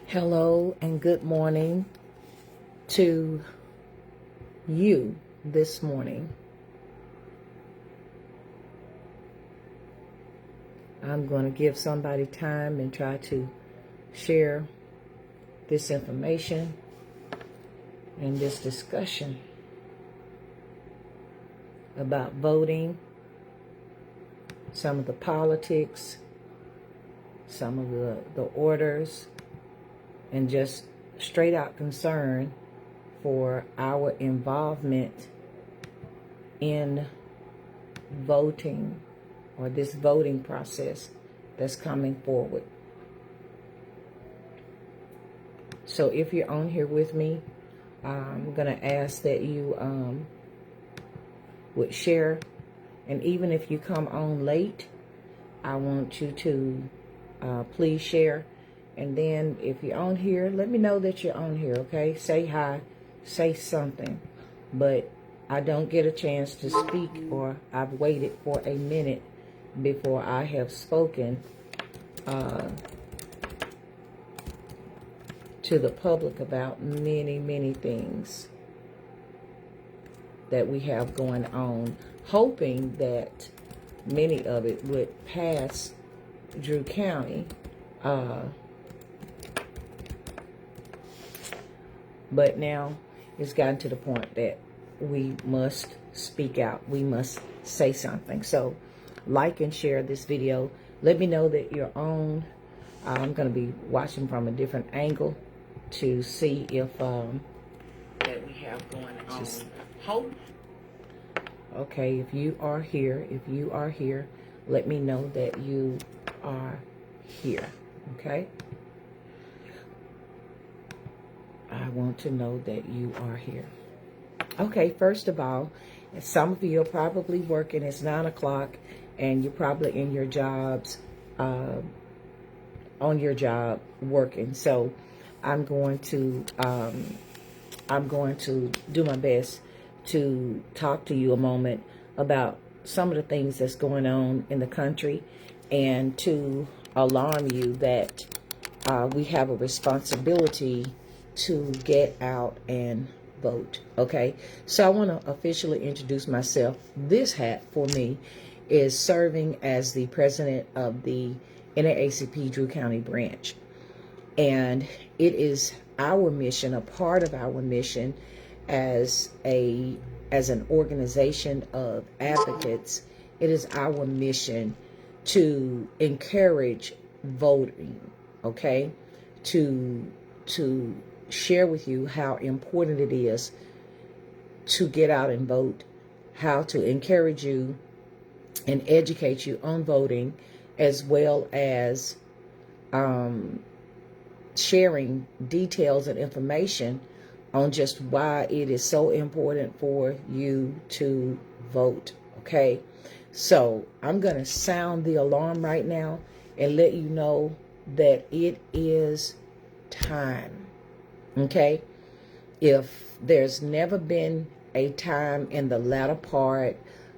Hello and good morning to you this morning. I'm going to give somebody time and try to share this information and this discussion about voting, some of the politics, some of the orders, and just straight out concern for our involvement in voting, or this voting process that's coming forward. So if you're on here with me, I'm going to ask that you would share. And even if you come on late, I want you to please share. And then if you're on here, let me know that you're on here, okay? Say hi, say something. But I don't get a chance to speak, or I've waited for a minute before I have spoken to the public about many, many things that we have going on, hoping that many of it would pass Drew County. But now it's gotten to the point that we must speak out. We must say something. So like and share this video. Let me know that you're on. I'm going to be watching from a different angle to see if that we have going on. Hope. Okay, if you are here, let me know that you are here. Okay? I want to know that you are here. Okay, first of all, some of you are probably working. It's 9 o'clock, and you're probably in your jobs, on your job working. So I'm going to do my best to talk to you a moment about some of the things that's going on in the country, and to alarm you that we have a responsibility to get out and vote. Okay, so I want to officially introduce myself. This hat for me is serving as the president of the NAACP Drew County Branch, and it is our mission, a part of our mission as an organization of advocates. It is our mission to encourage voting, okay, to share with you how important it is to get out and vote, how to encourage you and educate you on voting, as well as sharing details and information on just why it is so important for you to vote. Okay, so I'm going to sound the alarm right now and let you know that it is time. Okay, if there's never been a time in the latter part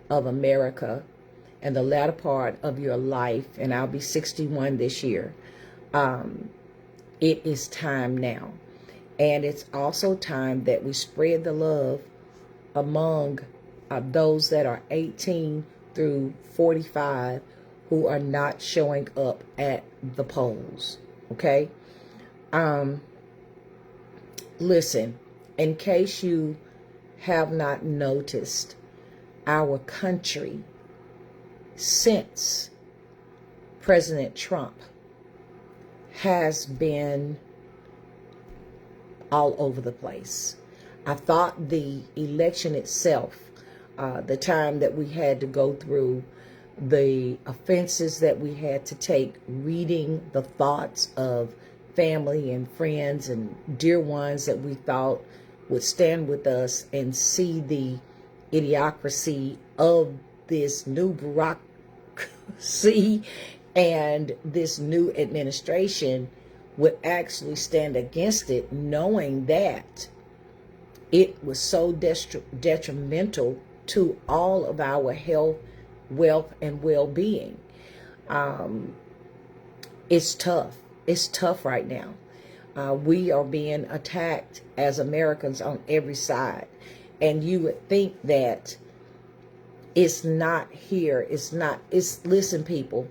of America and the latter part of your life, and I'll be 61 this year, it is time now. And it's also time that we spread the love among those that are 18 through 45 who are not showing up at the polls. Okay? Listen, in case you have not noticed, our country, since President Trump, has been all over the place. I thought the election itself, the time that we had to go through, the offenses that we had to take, reading the thoughts of family and friends and dear ones that we thought would stand with us and see the idiocracy of this new bureaucracy and this new administration would actually stand against it, knowing that it was so detrimental to all of our health, wealth, and well-being. It's tough. It's tough right now. We are being attacked as Americans on every side. And you would think that it's not here. Listen, people,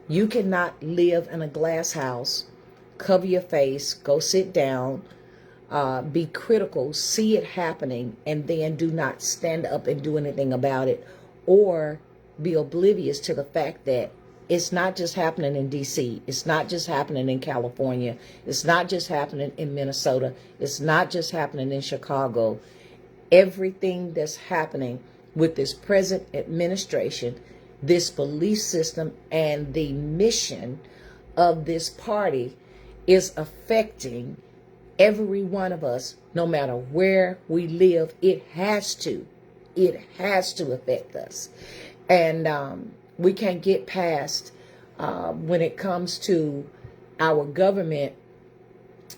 you cannot live in a glass house, cover your face, go sit down, be critical, see it happening, and then do not stand up and do anything about it, or be oblivious to the fact that it's not just happening in DC. It's not just happening in California. It's not just happening in Minnesota. It's not just happening in Chicago. Everything that's happening with this present administration, this belief system, and the mission of this party is affecting every one of us, no matter where we live. It has to affect us. And we can't get past, when it comes to our government,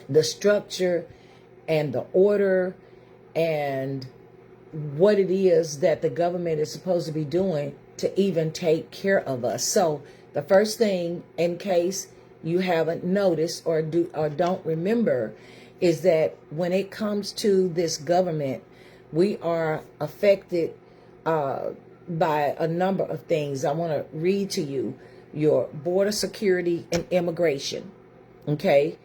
the structure and the order and what it is that the government is supposed to be doing to even take care of us. So the first thing, in case you haven't noticed or don't remember, is that when it comes to this government, we are affected by a number of things. I want to read to you your border security and immigration. Okay,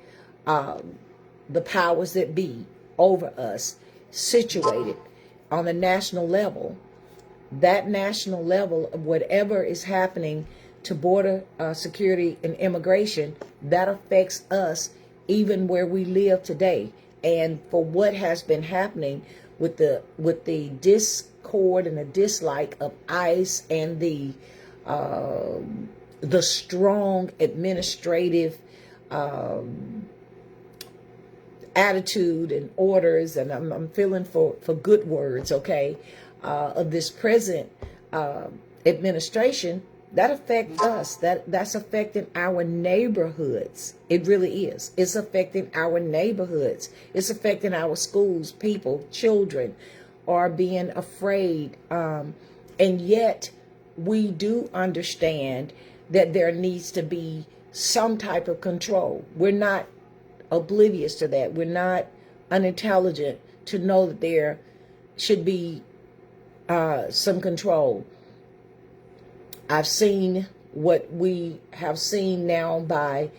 the powers that be over us, situated on a national level. That national level of whatever is happening to border security and immigration, that affects us even where we live today. And for what has been happening with the discord and the dislike of ICE and the strong administrative attitude and orders, and I'm feeling for good words, okay, of this present administration, that affects us. That's affecting our neighborhoods. It really is. It's affecting our neighborhoods. It's affecting our schools. People, children are being afraid. And yet we do understand that there needs to be some type of control. We're not oblivious to that. We're not unintelligent to know that there should be some control. I've seen what we have seen now by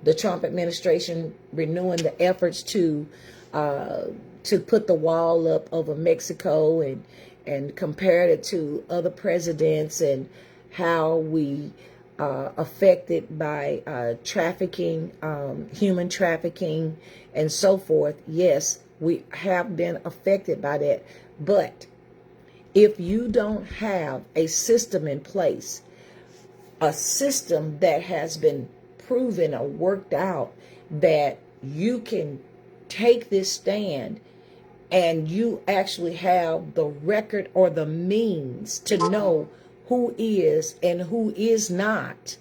the Trump administration renewing the efforts to put the wall up over Mexico and compared it to other presidents, and how we affected by trafficking, human trafficking, and so forth. Yes, we have been affected by that. But if you don't have a system in place, a system that has been proven or worked out, that you can take this stand and you actually have the record or the means to know who is and who is not,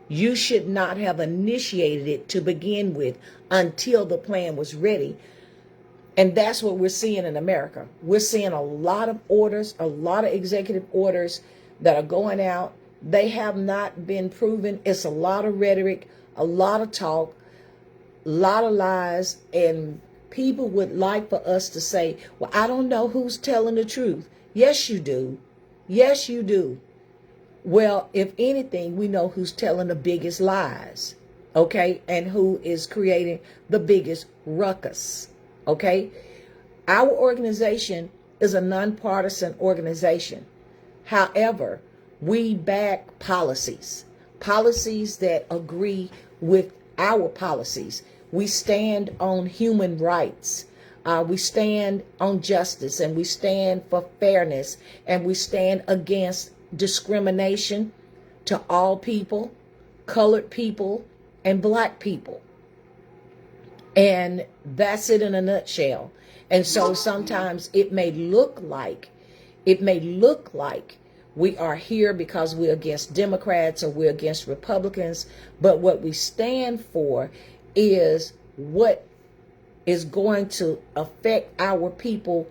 you should not have initiated it to begin with until the plan was ready. And that's what we're seeing in America. We're seeing a lot of orders, a lot of executive orders that are going out. They have not been proven. It's a lot of rhetoric, a lot of talk, a lot of lies. And people would like for us to say, well, I don't know who's telling the truth. Yes, you do. Yes, you do. Well, if anything, we know who's telling the biggest lies, okay, and who is creating the biggest ruckus, okay? Our organization is a nonpartisan organization. However, we back policies that agree with our policies. We stand on human rights. We stand on justice, and we stand for fairness, and we stand against discrimination to all people, colored people, and black people. And that's it in a nutshell. And so sometimes it may look like we are here because we're against Democrats or we're against Republicans, but what we stand for is what is going to affect our people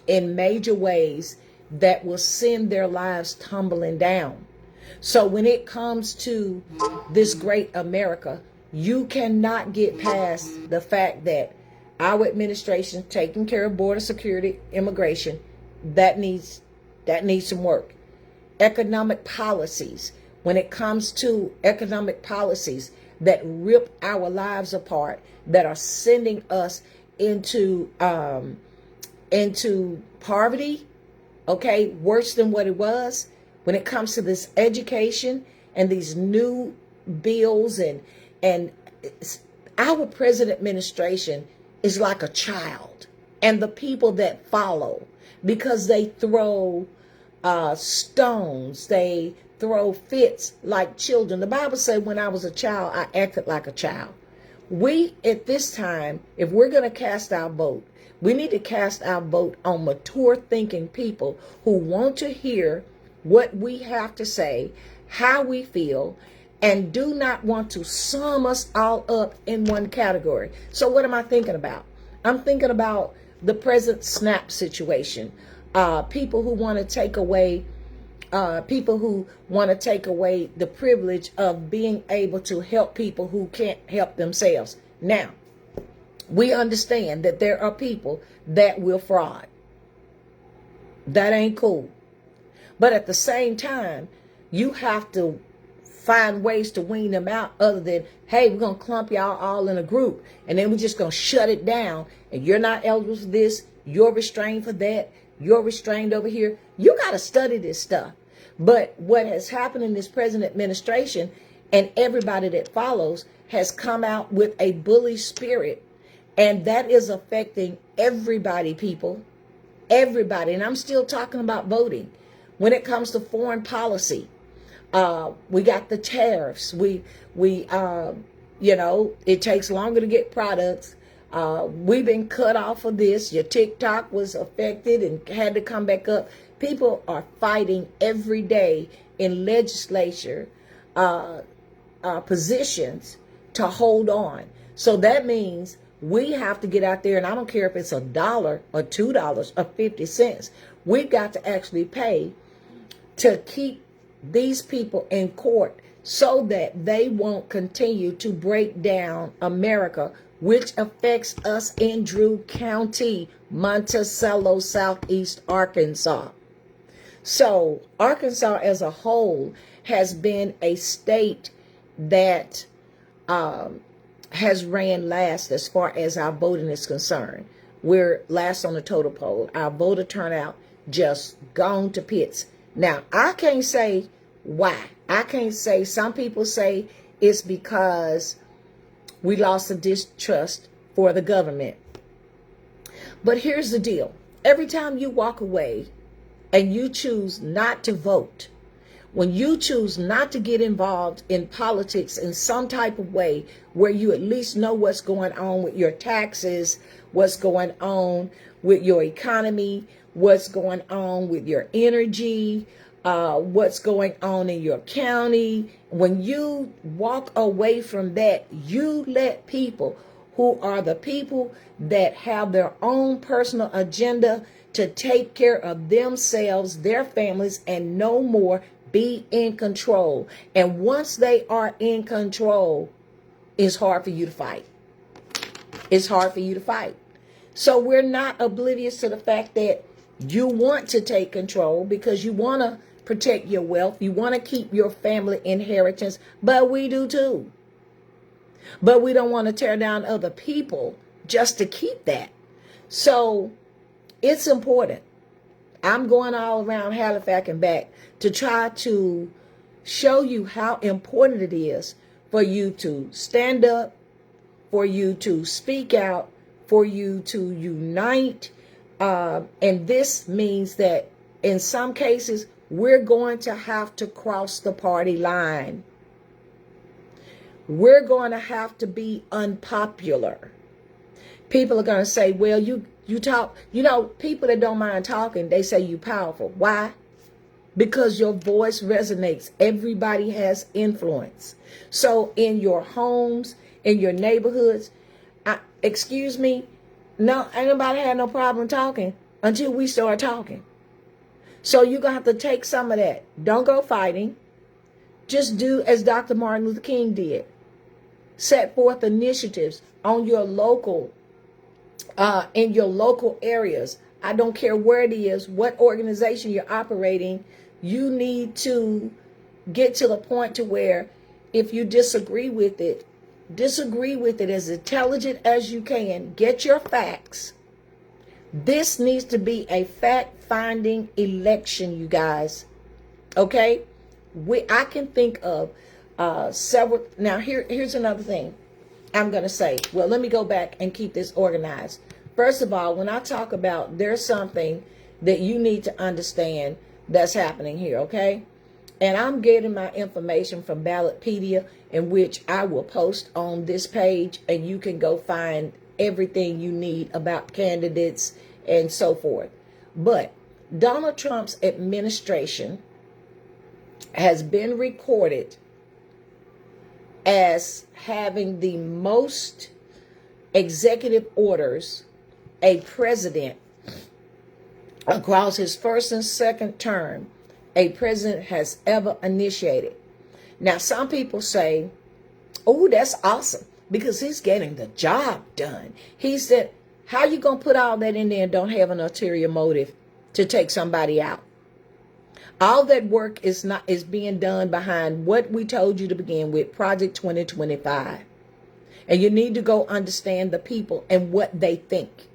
in major ways that will send their lives tumbling down. So when it comes to this great America, You cannot get past the fact that our administration taking care of border security, immigration, that needs some work. Economic policies, when it comes to economic policies that rip our lives apart, that are sending us into poverty, okay, worse than what it was. When it comes to this education and these new bills, and our present administration is like a child, and the people that follow, because they throw stones, they throw fits like children. The Bible says, when I was a child, I acted like a child. We, at this time, if we're going to cast our vote, we need to cast our vote on mature thinking people who want to hear what we have to say, how we feel, and do not want to sum us all up in one category. So what am I thinking about? I'm thinking about the present SNAP situation. People who want to take away the privilege of being able to help people who can't help themselves. Now, we understand that there are people that will fraud. That ain't cool. But at the same time, you have to find ways to wean them out, other than, hey, we're going to clump y'all all in a group, and then we're just going to shut it down, and you're not eligible for this, you're restrained for that, you're restrained over here. You got to study this stuff. But what has happened in this present administration, and everybody that follows, has come out with a bully spirit, and that is affecting everybody, people. Everybody. And I'm still talking about voting. When it comes to foreign policy, we got the tariffs. It takes longer to get products. We've been cut off of this. Your TikTok was affected and had to come back up. People are fighting every day in legislature positions to hold on. So that means we have to get out there, and I don't care if it's $1 or $2 or 50 cents. We've got to actually pay to keep these people in court so that they won't continue to break down America, which affects us in Drew County, Monticello, Southeast Arkansas. So Arkansas as a whole has been a state that has ran last as far as our voting is concerned. We're last on the total poll. Our voter turnout just gone to pits. Now, I can't say why. I can't say, some people say it's because we lost the distrust for the government. But here's the deal. Every time you walk away and you choose not to vote, when you choose not to get involved in politics in some type of way where you at least know what's going on with your taxes, what's going on with your economy, what's going on with your energy, what's going on in your county. When you walk away from that, you let people who are the people that have their own personal agenda to take care of themselves, their families, and no more, be in control. And once they are in control, it's hard for you to fight. It's hard for you to fight. So we're not oblivious to the fact that you want to take control because you want to protect your wealth. You want to keep your family inheritance, but we do too. But we don't want to tear down other people just to keep that. So it's important. I'm going all around Halifax and back to try to show you how important it is for you to stand up, for you to speak out, for you to unite. And this means that in some cases, we're going to have to cross the party line. We're going to have to be unpopular. People are going to say, well, you talk, people that don't mind talking, they say you powerful. Why? Because your voice resonates. Everybody has influence. So in your homes, in your neighborhoods, excuse me, no, ain't nobody had no problem talking until we start talking. So you're going to have to take some of that. Don't go fighting. Just do as Dr. Martin Luther King did. Set forth initiatives on your local, in your local areas. I don't care where it is, what organization you're operating. You need to get to the point to where if you disagree with it as intelligent as you can. Get your facts. This needs to be a fact-finding election, you guys. Okay? I can think of several. Now, here's another thing I'm going to say. Well, let me go back and keep this organized. First of all, when I talk about there's something that you need to understand that's happening here, okay? And I'm getting my information from Ballotpedia, in which I will post on this page, and you can go find everything you need about candidates and so forth. But Donald Trump's administration has been recorded as having the most executive orders a president across his first and second term a president has ever initiated. Now, some people say, oh, that's awesome because he's getting the job done. He said, how you going to put all that in there and don't have an ulterior motive to take somebody out? All that work is being done behind what we told you to begin with, Project 2025. And you need to go understand the people and what they think.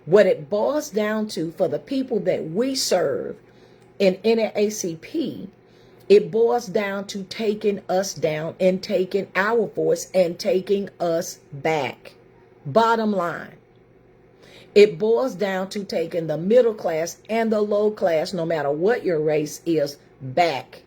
What it boils down to for the people that we serve in NAACP, it boils down to taking us down and taking our voice and taking us back. Bottom line. It boils down to taking the middle class and the low class, no matter what your race is, back.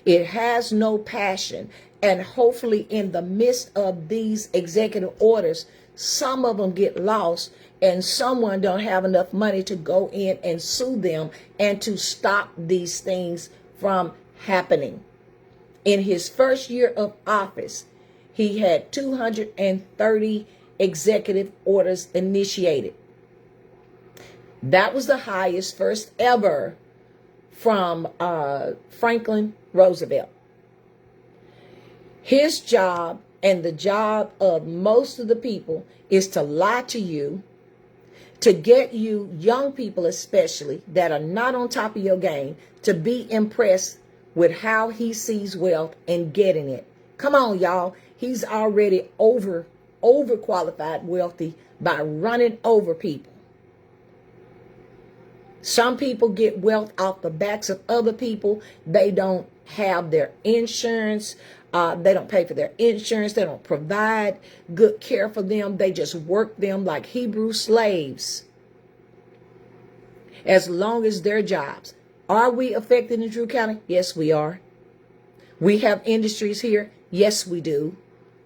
It has no passion. And hopefully in the midst of these executive orders, some of them get lost and someone don't have enough money to go in and sue them and to stop these things from happening. In his first year of office, he had 230 executive orders initiated. That was the highest first ever from Franklin Roosevelt. His job and the job of most of the people is to lie to you, to get you young people especially that are not on top of your game to be impressed with how he sees wealth and getting it. Come on, y'all. He's already overqualified wealthy by running over people. Some people get wealth off the backs of other people. They don't have their insurance. They don't pay for their insurance. They don't provide good care for them. They just work them like Hebrew slaves as long as their jobs. Are we affected in Drew County? Yes, we are. We have industries here. Yes, we do.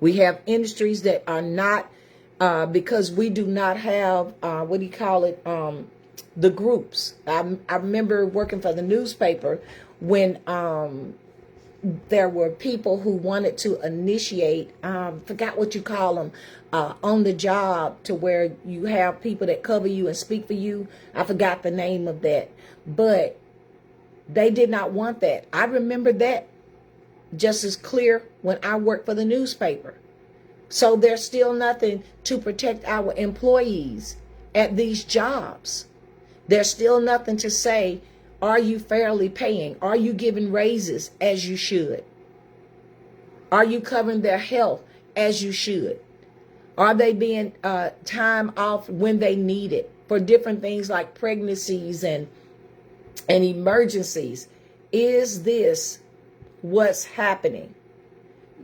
We have industries that are not because we do not have, the groups. I remember working for the newspaper when there were people who wanted to initiate, forgot what you call them, on the job to where you have people that cover you and speak for you. I forgot the name of that. But they did not want that. I remember that just as clear when I worked for the newspaper. So there's still nothing to protect our employees at these jobs. There's still nothing to say, are you fairly paying? Are you giving raises as you should? Are you covering their health as you should? Are they being time off when they need it for different things like pregnancies and emergencies? Is this what's happening?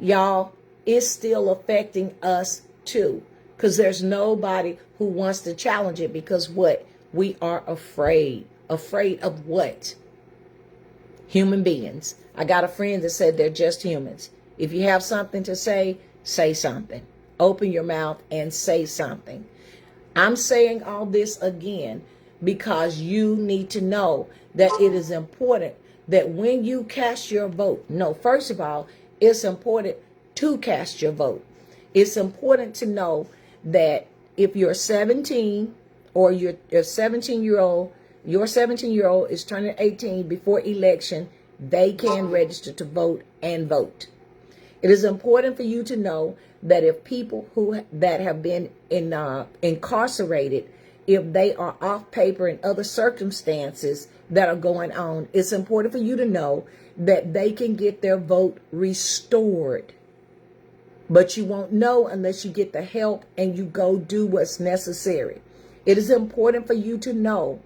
Y'all, it's still affecting us too, because there's nobody who wants to challenge it because what? We are afraid. Afraid of what? Human beings. I got a friend that said they're just humans. If you have something to say, say something. Open your mouth and say something. I'm saying all this again because you need to know that it is important that when you cast your vote, first of all, it's important to cast your vote. It's important to know that if you're 17 or your 17-year-old, your 17-year-old is turning 18 before election, they can register to vote and vote. It is important for you to know that if people that have been incarcerated, if they are off paper and other circumstances that are going on, it's important for you to know that they can get their vote restored. But you won't know unless you get the help and you go do what's necessary. It is important for you to know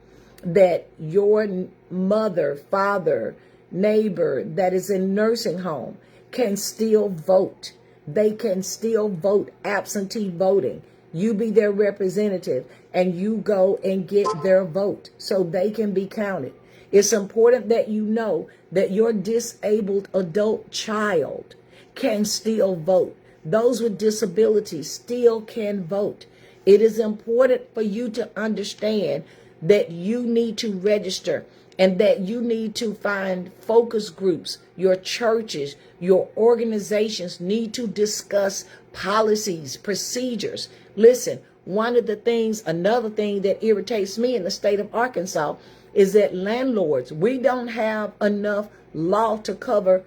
that your mother, father, neighbor that is in nursing home can still vote. They can still vote absentee voting. You be their representative and you go and get their vote so they can be counted. It's important that you know that your disabled adult child can still vote. Those with disabilities still can vote. It is important for you to understand that you need to register and that you need to find focus groups. Your churches, your organizations need to discuss policies, procedures. Listen, another thing that irritates me in the state of Arkansas is that landlords, we don't have enough law to cover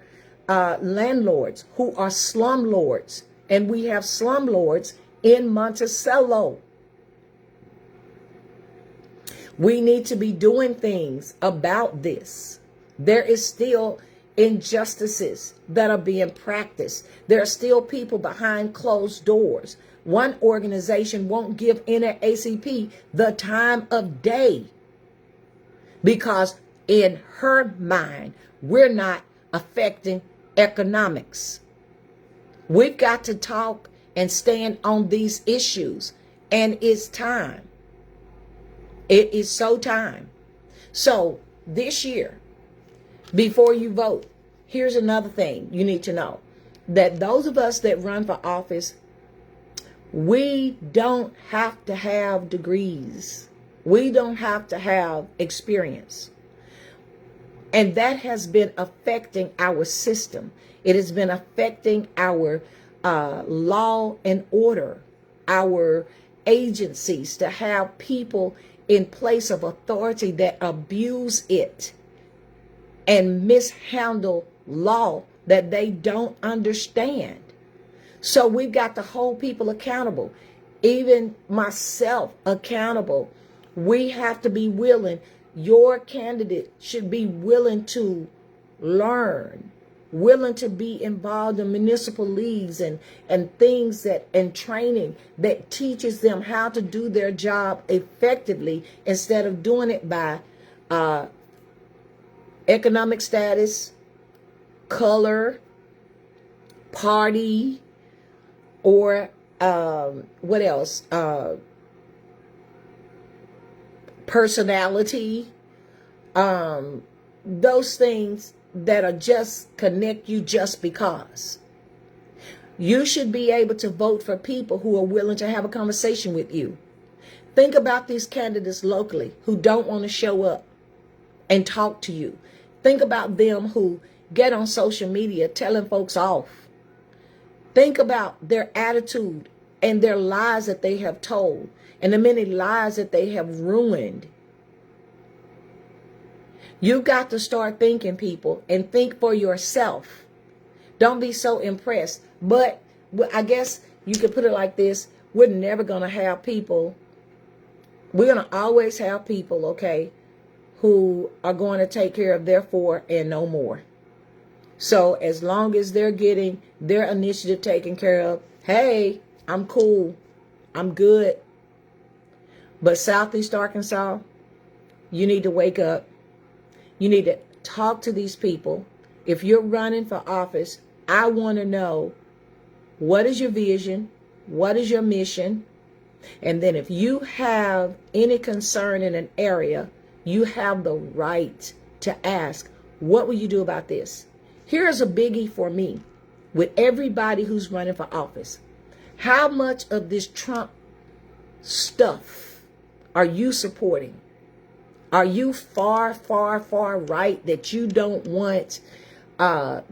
landlords who are slumlords. And we have slumlords in Monticello. We need to be doing things about this. There is still injustices that are being practiced. There are still people behind closed doors. One organization won't give NAACP the time of day because in her mind, we're not affecting economics. We've got to talk and stand on these issues, and it's time. It is so time. So this year, before you vote, here's another thing you need to know, that those of us that run for office, we don't have to have degrees. We don't have to have experience. And that has been affecting our system. It has been affecting our law and order, our agencies, to have people in place of authority that abuse it and mishandle law that they don't understand. So we've got to hold people accountable, even myself accountable. We have to be willing. Your candidate should be willing to learn, willing to be involved in municipal leagues and things and training that teaches them how to do their job effectively instead of doing it by economic status, color, party, or what else? Personality. Those things that are just connect you just because. You should be able to vote for people who are willing to have a conversation with you. Think about these candidates locally who don't want to show up and talk to you. Think about them who get on social media telling folks off. Think about their attitude and their lies that they have told and the many lies that they have ruined. You've got to start thinking, people, and think for yourself. Don't be so impressed. But I guess you could put it like this. We're never going to have people. We're going to always have people, okay, who are going to take care of their four and no more. So as long as they're getting their initiative taken care of, hey, I'm cool. I'm good. But Southeast Arkansas, you need to wake up. You need to talk to these people. If you're running for office, I want to know, what is your vision? What is your mission? And then if you have any concern in an area, you have the right to ask, what will you do about this? Here's a biggie for me with everybody who's running for office. How much of this Trump stuff are you supporting? Are you far, far, far right that you don't want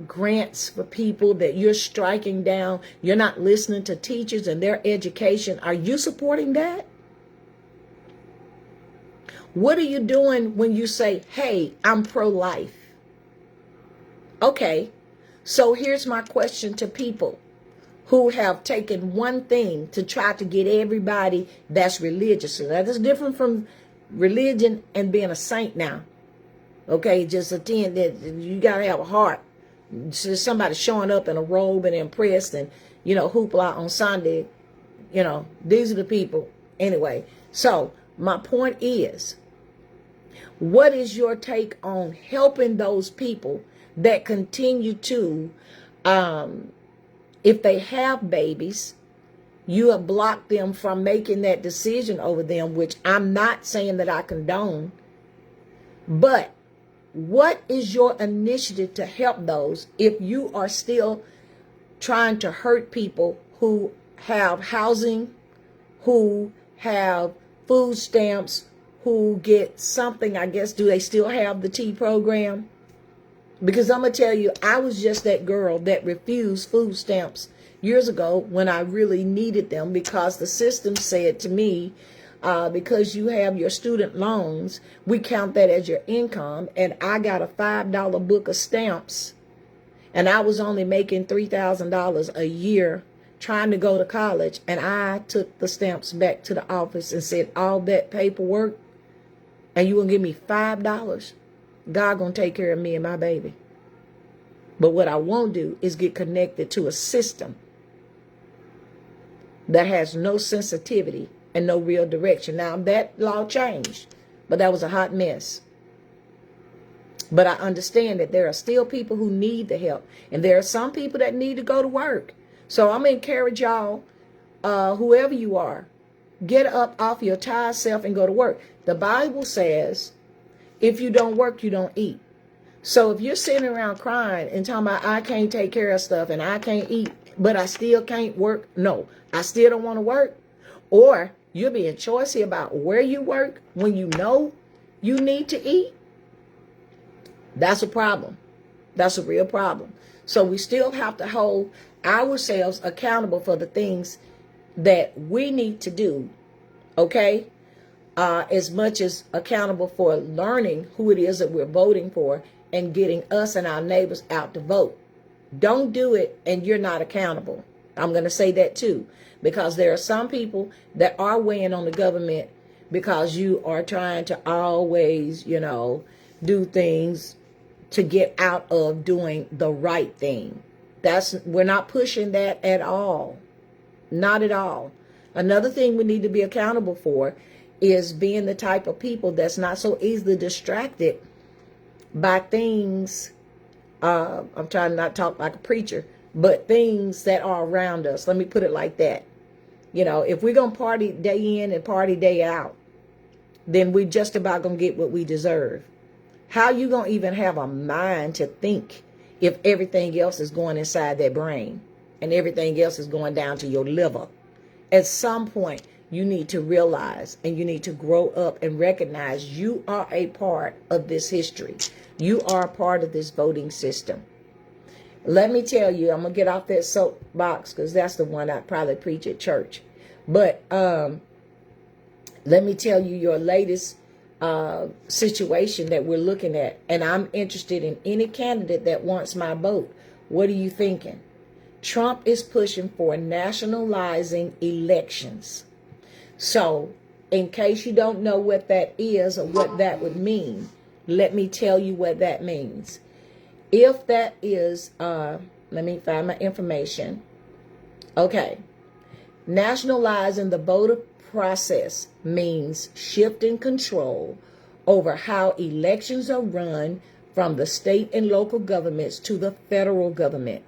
grants for people, that you're striking down? You're not listening to teachers and their education. Are you supporting that? What are you doing when you say, hey, I'm pro-life? Okay, So here's my question to people who have taken one thing to try to get everybody that's religious. So that is different from religion and being a saint now. Okay, just attend that. You got to have a heart. So somebody showing up in a robe and impressed and, hoopla on Sunday. These are the people. Anyway, so my point is, what is your take on helping those people that continue to, if they have babies, you have blocked them from making that decision over them, which I'm not saying that I condone, but what is your initiative to help those if you are still trying to hurt people who have housing, who have food stamps, who get something, I guess? Do they still have the T program? Because I'm going to tell you, I was just that girl that refused food stamps years ago when I really needed them, because the system said to me, because you have your student loans, we count that as your income. And I got a $5 book of stamps, and I was only making $3,000 a year trying to go to college. And I took the stamps back to the office and said, all that paperwork, and you gonna give me $5? God gonna take care of me and my baby. But what I won't do is get connected to a system that has no sensitivity and no real direction. Now, that law changed, but that was a hot mess. But I understand that there are still people who need the help, and there are some people that need to go to work. So I'm going to encourage y'all, whoever you are, get up off your tired self and go to work. The Bible says, if you don't work, you don't eat. So if you're sitting around crying and talking about, I can't take care of stuff and I can't eat, but I still can't work. No, I still don't want to work. Or you're being choosy about where you work when you know you need to eat. That's a problem. That's a real problem. So we still have to hold ourselves accountable for the things that we need to do. Okay? As much as accountable for learning who it is that we're voting for and getting us and our neighbors out to vote. Don't do it and you're not accountable. I'm going to say that too, because there are some people that are weighing on the government because you are trying to always, do things to get out of doing the right thing. We're not pushing that at all. Not at all. Another thing we need to be accountable for is being the type of people that's not so easily distracted by things. I'm trying not to talk like a preacher, but things that are around us. Let me put it like that. If we're going to party day in and party day out, then we just about going to get what we deserve. How you going to even have a mind to think if everything else is going inside that brain and everything else is going down to your liver? At some point, you need to realize and you need to grow up and recognize you are a part of this history. You are a part of this voting system. Let me tell you, I'm going to get off that soapbox because that's the one I probably preach at church. But let me tell you your latest situation that we're looking at. And I'm interested in any candidate that wants my vote. What are you thinking? Trump is pushing for nationalizing elections. So in case you don't know what that is or what that would mean, let me tell you what that means. If that is, let me find my information. Okay. Nationalizing the voter process means shifting control over how elections are run from the state and local governments to the federal government.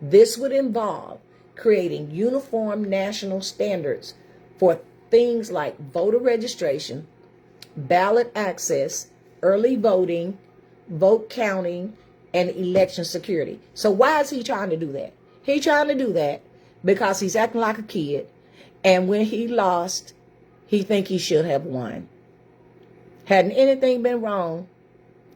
This would involve creating uniform national standards for things like voter registration, ballot access, early voting, vote counting, and election security. So why is he trying to do that? He's trying to do that because he's acting like a kid. And when he lost, he think he should have won. Hadn't anything been wrong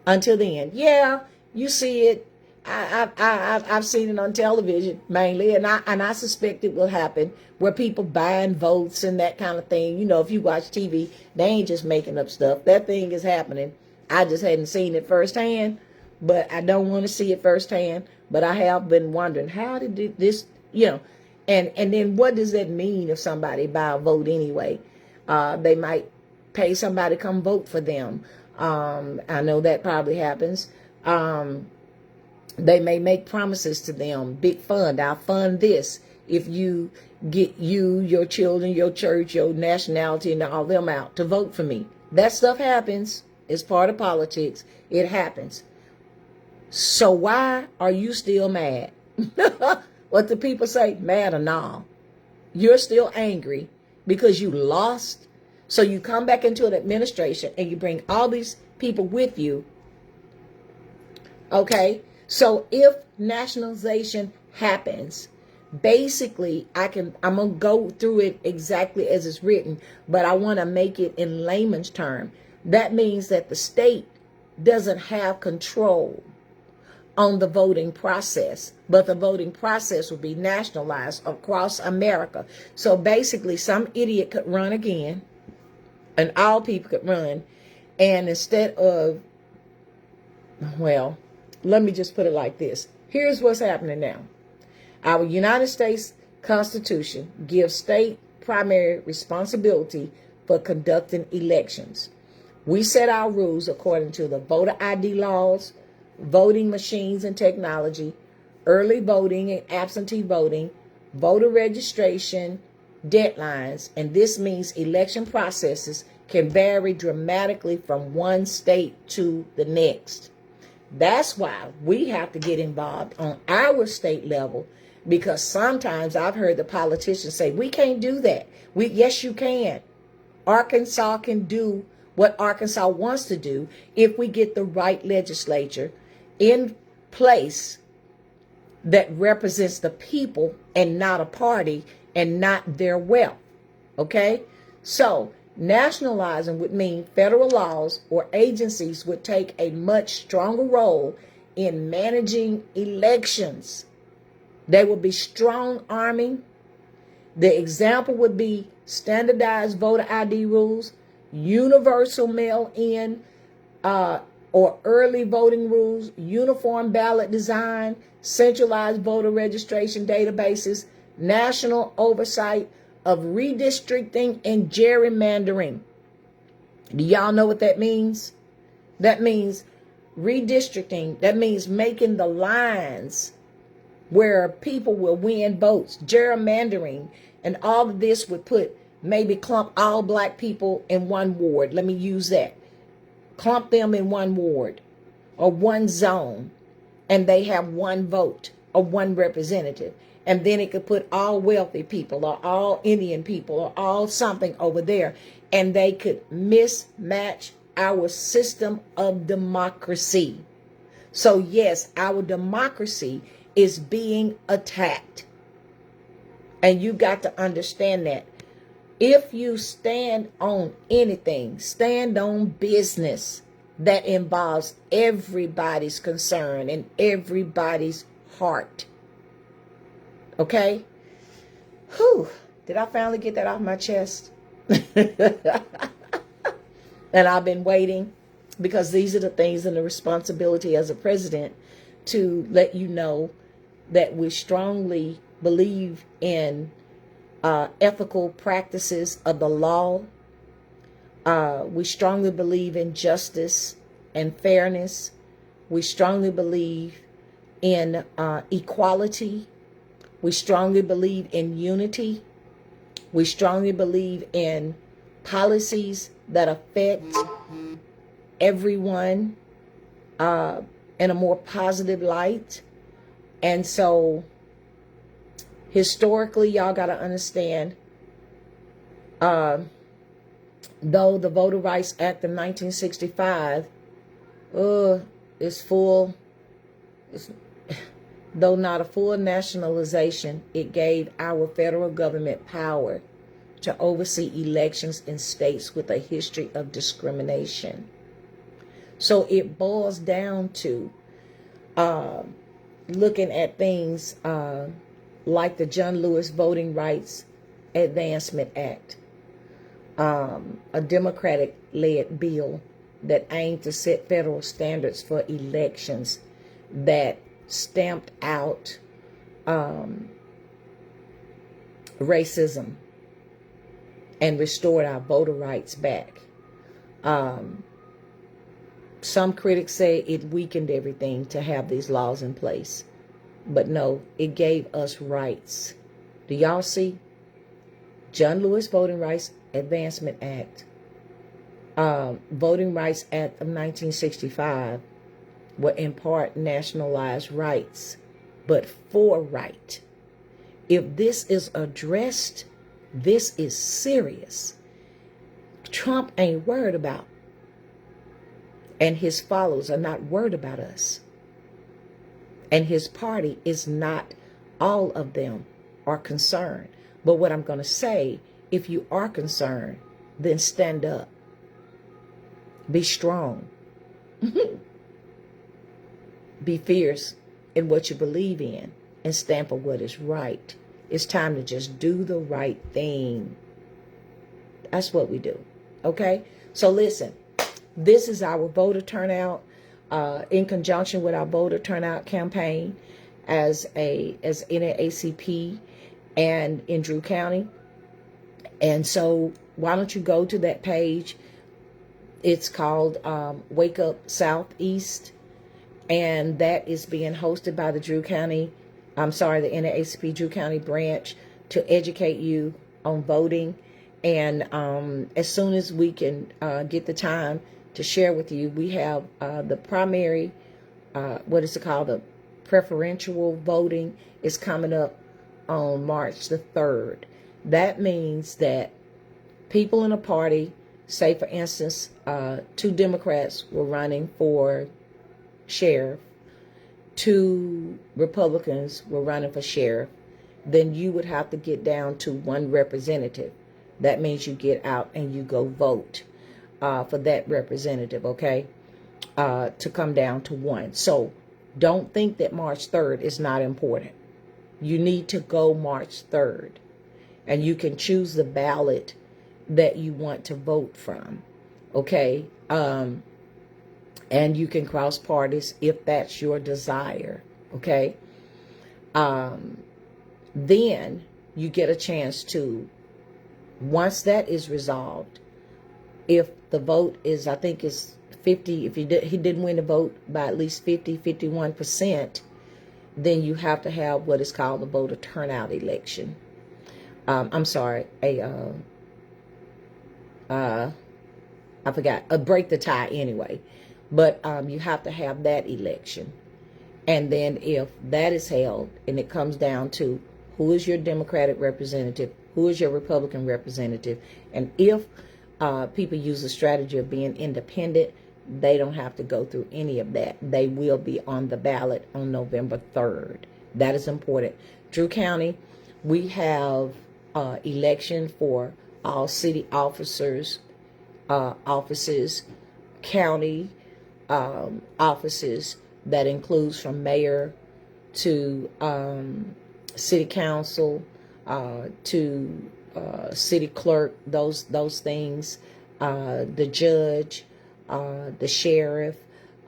until then. Yeah, you see it. I've seen it on television mainly, and I suspect it will happen where people buying votes and that kind of thing. If you watch TV, they ain't just making up stuff. That thing is happening. I just hadn't seen it firsthand, but I don't want to see it firsthand. But I have been wondering, how did this, and then what does that mean if somebody buy a vote anyway? They might pay somebody to come vote for them. I know that probably happens. They may make promises to them, big fund, I'll fund this if you get your children, your church, your nationality, and all them out to vote for me. That stuff happens. It's part of politics. It happens. So why are you still mad? What the people say, mad or not? You're still angry because you lost. So you come back into an administration and you bring all these people with you. Okay? So if nationalization happens, basically I'm going to go through it exactly as it's written, but I want to make it in layman's term. That means that the state doesn't have control on the voting process, but the voting process will be nationalized across America. So basically some idiot could run again and all people could run, and instead of, well, let me just put it like this. Here's what's happening now. Our United States Constitution gives state primary responsibility for conducting elections. We set our rules according to the voter ID laws, voting machines and technology, early voting and absentee voting, voter registration, deadlines, and this means election processes can vary dramatically from one state to the next. That's why we have to get involved on our state level, because sometimes I've heard the politicians say, we can't do that. Yes, you can. Arkansas can do what Arkansas wants to do if we get the right legislature in place that represents the people and not a party and not their wealth. Okay? So nationalizing would mean federal laws or agencies would take a much stronger role in managing elections. They will be strong arming. The example would be standardized voter ID rules, universal mail-in or early voting rules, uniform ballot design, centralized voter registration databases, national oversight of redistricting and gerrymandering. Do y'all know what that means? That means redistricting. That means making the lines where people will win votes. Gerrymandering and all of this would maybe clump all black people in one ward. Let me use that. Clump them in one ward or one zone, and they have one vote or one representative. And then it could put all wealthy people or all Indian people or all something over there, and they could mismatch our system of democracy. So yes, our democracy is being attacked. And you got to understand that. If you stand on anything, stand on business that involves everybody's concern and everybody's heart. Okay? Whew. Did I finally get that off my chest? And I've been waiting, because these are the things and the responsibility as a president to let you know that we strongly believe in ethical practices of the law. We strongly believe in justice and fairness. We strongly believe in equality. We strongly believe in unity. We strongly believe in policies that affect everyone in a more positive light. And so historically, y'all got to understand, though the Voter Rights Act of 1965 is full, though not a full nationalization, it gave our federal government power to oversee elections in states with a history of discrimination. So it boils down to looking at things like the John Lewis Voting Rights Advancement Act, a Democratic-led bill that aimed to set federal standards for elections that stamped out racism and restored our voter rights back. Some critics say it weakened everything to have these laws in place. But no, it gave us rights. Do y'all see? John Lewis Voting Rights Advancement Act, Voting Rights Act of 1965 were in part nationalized rights, but for right. If this is addressed, this is serious. Trump ain't worried about, and his followers are not worried about us. And his party is not, all of them are concerned. But what I'm going to say, if you are concerned, then stand up. Be strong. Be fierce in what you believe in and stand for what is right. It's time to just do the right thing. That's what we do. Okay? So listen, this is our voter turnout in conjunction with our voter turnout campaign as NAACP and in Drew County. And so why don't you go to that page? It's called Wake Up Southeast. And that is being hosted by the the NAACP Drew County Branch to educate you on voting. And as soon as we can get the time to share with you, we have the primary, the preferential voting is coming up on March the 3rd. That means that people in a party, say for instance, 2 Democrats were running for sheriff, 2 Republicans were running for sheriff, then you would have to get down to 1 representative. That means you get out and you go vote for that representative, okay, to come down to 1. So don't think that March 3rd is not important. You need to go March 3rd, and you can choose the ballot that you want to vote from, okay? And you can cross parties if that's your desire, okay? Then you get a chance to, once that is resolved, if the vote is, I think is 50, if he didn't win the vote by at least 51%, then you have to have what is called the voter turnout election. I forgot, a break the tie anyway. But you have to have that election. And then if that is held and it comes down to who is your Democratic representative, who is your Republican representative, and if people use the strategy of being independent, they don't have to go through any of that. They will be on the ballot on November 3rd. That is important. Drew County, we have election for all city officers, offices, county offices. That includes from mayor to city council to city clerk, those things, the judge, the sheriff,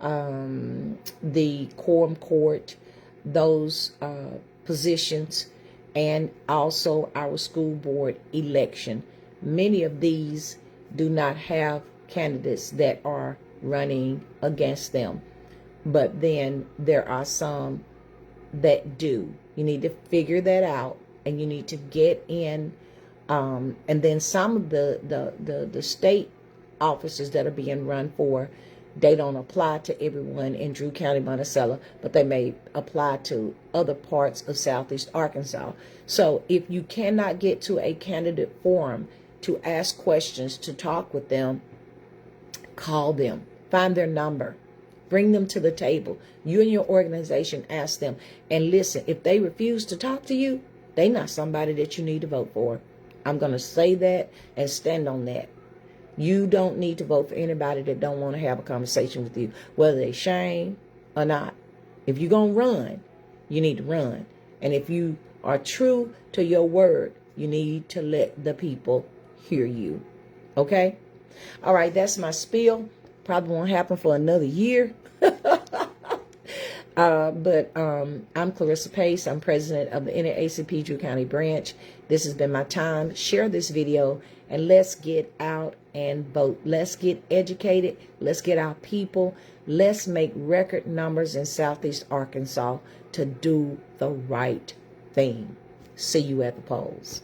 the quorum court, those positions, and also our school board election. Many of these do not have candidates that are running against them, but then there are some that do. You need to figure that out, and you need to get in. And then some of the state offices that are being run for, they don't apply to everyone in Drew County, Monticello, but they may apply to other parts of Southeast Arkansas. So if you cannot get to a candidate forum to ask questions, to talk with them, call them, find their number, bring them to the table. You and your organization ask them, and listen, if they refuse to talk to you, they're not somebody that you need to vote for. I'm going to say that and stand on that. You don't need to vote for anybody that don't want to have a conversation with you, whether they shame or not. If you're going to run, you need to run. And if you are true to your word, you need to let the people hear you. Okay? All right, that's my spiel. Probably won't happen for another year. But I'm Clarissa Pace. I'm president of the NAACP Drew County Branch. This has been my time. Share this video and let's get out and vote. Let's get educated. Let's get our people. Let's make record numbers in Southeast Arkansas to do the right thing. See you at the polls.